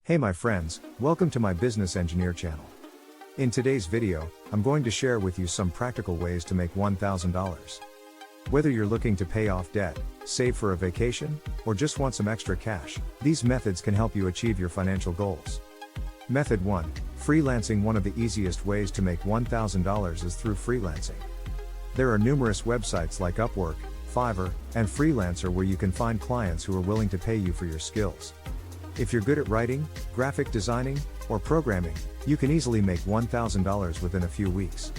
Hey my friends, welcome to my Business Engineer channel. In today's video, I'm going to share with you some practical ways to make $1,000. Whether you're looking to pay off debt, save for a vacation, or just want some extra cash, these methods can help you achieve your financial goals. Method 1. Freelancing. One of the easiest ways to make $1,000 is through freelancing. There are numerous websites like Upwork, Fiverr, and Freelancer where you can find clients who are willing to pay you for your skills. If you're good at writing, graphic designing, or programming, you can easily make $1,000 within a few weeks.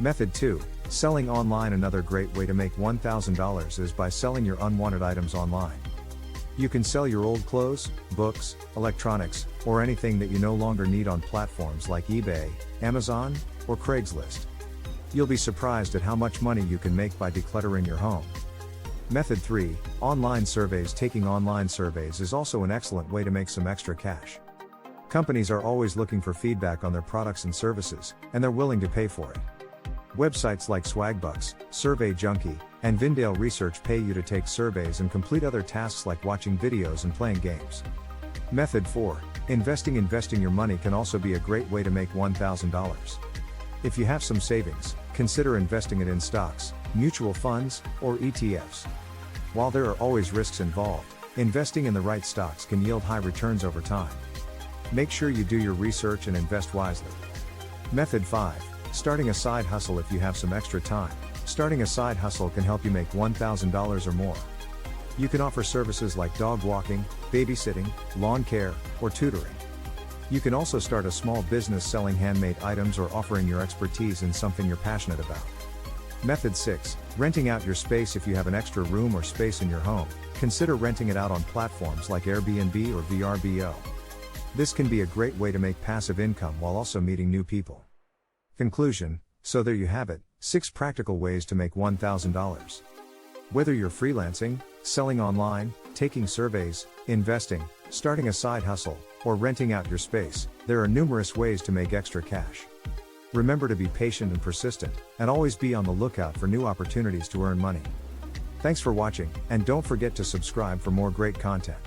Method 2. Selling online. Another great way to make $1,000 is by selling your unwanted items online. You can sell your old clothes, books, electronics, or anything that you no longer need on platforms like eBay, Amazon, or Craigslist. You'll be surprised at how much money you can make by decluttering your home. Method 3. Online surveys. Taking online surveys is also an excellent way to make some extra cash. Companies are always looking for feedback on their products and services, and they're willing to pay for it. Websites like Swagbucks, Survey Junkie, and Vindale Research pay you to take surveys and complete other tasks like watching videos and playing games. Method 4. Investing. Investing your money can also be a great way to make $1,000. If you have some savings, consider investing it in stocks, mutual funds, or ETFs. While there are always risks involved, investing in the right stocks can yield high returns over time. Make sure you do your research and invest wisely. Method 5. Starting a side hustle. If you have some extra time, starting a side hustle can help you make $1,000 or more. You can offer services like dog walking, babysitting, lawn care, or tutoring. You can also start a small business selling handmade items or offering your expertise in something you're passionate about. Method 6. Renting out your space. If you have an extra room or space in your home, consider renting it out on platforms like Airbnb or VRBO. This can be a great way to make passive income while also meeting new people. Conclusion. So there you have it, 6 practical ways to make $1,000. Whether you're freelancing, selling online, taking surveys, investing, starting a side hustle, or renting out your space, there are numerous ways to make extra cash. Remember to be patient and persistent, and always be on the lookout for new opportunities to earn money. Thanks for watching, and don't forget to subscribe for more great content.